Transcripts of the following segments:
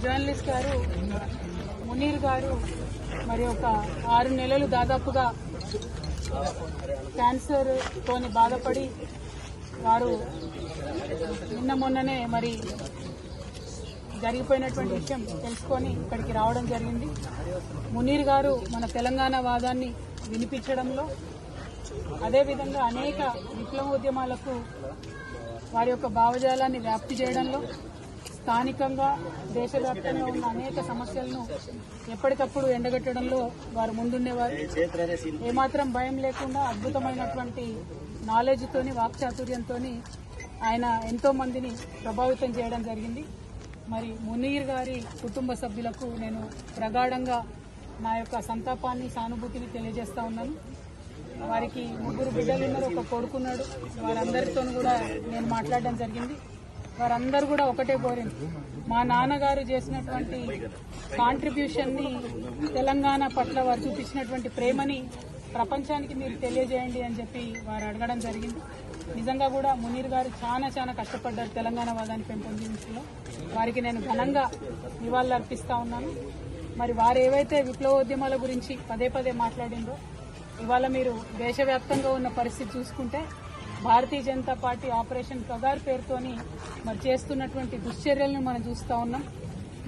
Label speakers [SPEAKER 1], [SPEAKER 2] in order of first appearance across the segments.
[SPEAKER 1] Journalist గారు మునీర్ గారు మరి ఒక 6 నెలలు దాదాపుగా క్యాన్సర్ తోని బాధపడి వారు నిన్న మొన్ననే మరి జరిగిపోయినటువంటి విషయం తెలుసుకొని ఇక్కడికి రావడం జరిగింది. మునీర్ గారు మన తెలంగాణ వాదాన్ని వినిపించడంలో, అదేవిధంగా అనేక విప్లవోద్యమాలకు వారి యొక్క భావజాలాన్ని వ్యాప్తి చేయడంలో, స్థానికంగా దేశవ్యాప్తంగా ఉన్న అనేక సమస్యలను ఎప్పటికప్పుడు ఎండగట్టడంలో వారు ముందుండేవారు. ఏమాత్రం భయం లేకుండా అద్భుతమైనటువంటి నాలెడ్జ్తోని, వాక్చాతుర్యంతో ఆయన ఎంతో మందిని ప్రభావితం చేయడం జరిగింది. మరి మునీర్ గారి కుటుంబ సభ్యులకు నేను ప్రగాఢంగా నా యొక్క సంతాపాన్ని, సానుభూతిని తెలియజేస్తా ఉన్నాను. వారికి 3 బిడ్డలున్నారు, ఒక కొడుకున్నాడు. వారందరితో కూడా నేను మాట్లాడడం జరిగింది. వారందరూ కూడా ఒకటే కోరింది, మా నాన్నగారు చేసినటువంటి కాంట్రిబ్యూషన్ ని, తెలంగాణ పట్ల వారు చూపించినటువంటి ప్రేమని ప్రపంచానికి మీరు తెలియజేయండి అని చెప్పి వారు అడగడం జరిగింది. నిజంగా కూడా మునీర్ గారు చాలా కష్టపడ్డారు తెలంగాణ వాదాన్ని పెంపొందించడంలో. వారికి నేను ఘనంగా నివాళులు అర్పిస్తా ఉన్నాను. మరి వారు ఏవైతే విప్లవోద్యమాల గురించి పదే మాట్లాడిందో, ఇవాళ మీరు దేశవ్యాప్తంగా ఉన్న పరిస్థితి చూసుకుంటే భారతీయ జనతా పార్టీ ఆపరేషన్ కగార్ పేరుతోని మరి చేస్తున్నటువంటి దుశ్చర్యలను మనం చూస్తూ ఉన్నాం.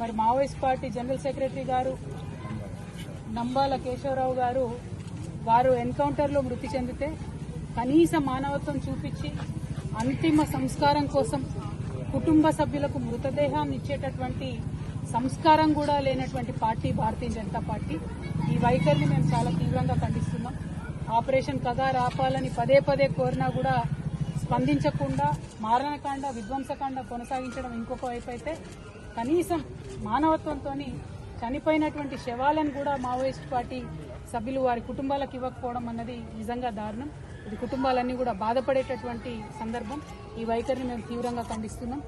[SPEAKER 1] మరి మావోయిస్ట్ పార్టీ జనరల్ సెక్రటరీ గారు నంబాల కేశవరావు గారు వారు ఎన్కౌంటర్లో మృతి చెందితే కనీస మానవత్వం చూపించి అంతిమ సంస్కారం కోసం కుటుంబ సభ్యులకు మృతదేహాన్ని ఇచ్చేటటువంటి సంస్కారం కూడా లేనటువంటి పార్టీ భారతీయ జనతా పార్టీ. ఈ వైఖరిని మేము చాలా తీవ్రంగా ఖండిస్తున్నాం. ఆపరేషన్ కగార్ ఆపాలని పదే కోరినా కూడా స్పందించకుండా మారణకాండ, విధ్వంసకాండ కొనసాగించడం ఇంకొక వైపు అయితే, కనీసం మానవత్వంతో చనిపోయినటువంటి శవాలను కూడా మావోయిస్ట్ పార్టీ సభ్యులు వారి కుటుంబాలకు ఇవ్వకపోవడం అన్నది నిజంగా దారుణం. ఇది కుటుంబాలన్నీ కూడా బాధపడేటటువంటి సందర్భం. ఈ వైఖరిని మేము తీవ్రంగా ఖండిస్తున్నాం.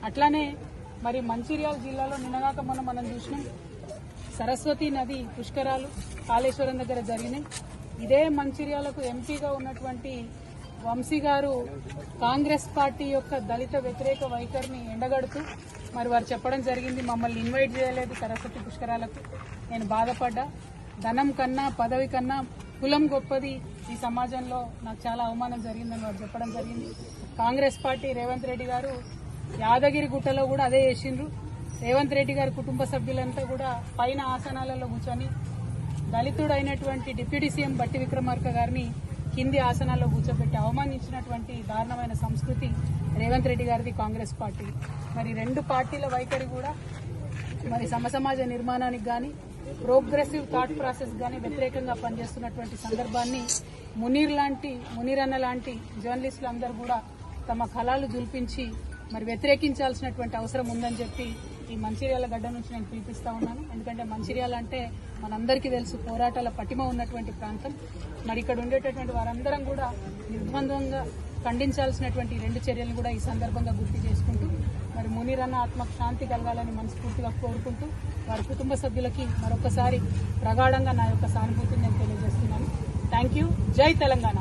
[SPEAKER 1] అట్లానే మరి మంచిర్యాల జిల్లాలో నిన్నగాక మనం చూసినాం, సరస్వతి నది పుష్కరాలు కాళేశ్వరం దగ్గర జరిగినాయి. ఇదే మంచిర్యాలకు ఎంపీగా ఉన్నటువంటి వంశీ గారు కాంగ్రెస్ పార్టీ యొక్క దళిత వ్యతిరేక వైఖరిని ఎండగడుతూ మరి వారు చెప్పడం జరిగింది, మమ్మల్ని ఇన్వైట్ చేయలేదు సరస్వతి పుష్కరాలకు. నేను బాధపడ్డా. ధనం కన్నా, పదవి కన్నా కులం గొప్పది ఈ సమాజంలో, నాకు చాలా అవమానం జరిగిందని వారు చెప్పడం జరిగింది. కాంగ్రెస్ పార్టీ రేవంత్ రెడ్డి గారు యాదగిరి గుట్టలో కూడా అదే చేసిండ్రు. రేవంత్ రెడ్డి గారి కుటుంబ సభ్యులంతా కూడా పైన ఆసనాలలో కూర్చొని దళితుడైనటువంటి డిప్యూటీ సీఎం బట్టి విక్రమార్క గారిని కింది ఆసనాల్లో కూర్చోబెట్టి అవమానించినటువంటి దారుణమైన సంస్కృతి రేవంత్ రెడ్డి గారిది, కాంగ్రెస్ పార్టీ. మరి 2 పార్టీల వైఖరి కూడా మరి సమసమాజ నిర్మాణానికి గాని, ప్రోగ్రెసివ్ థాట్ ప్రాసెస్ గాని వ్యతిరేకంగా పనిచేస్తున్నటువంటి సందర్భాన్ని మునీర్ అన్న లాంటి జర్నలిస్టులు అందరూ కూడా తమ కళాలు జుల్పించి మరి వ్యతిరేకించాల్సినటువంటి అవసరం ఉందని చెప్పి ఈ మంచిర్యాల గడ్డ నుంచి నేను పిలిపిస్తా ఉన్నాను. ఎందుకంటే మంచిర్యాల అంటే మనందరికీ తెలుసు, పోరాటాల పటిమ ఉన్నటువంటి ప్రాంతం. మరి ఇక్కడ ఉండేటటువంటి వారందరం కూడా నిర్బంధంగా ఖండించాల్సినటువంటి 2 చర్యలను కూడా ఈ సందర్భంగా గుర్తు చేసుకుంటూ, మరి మునీర్ అన్న ఆత్మకు శాంతి కలగాలని మనస్ఫూర్తిగా కోరుకుంటూ, వారి కుటుంబ సభ్యులకి మరొకసారి ప్రగాఢంగా నా యొక్క సానుభూతిని నేను తెలియజేస్తున్నాను. Thank you. జై తెలంగాణ.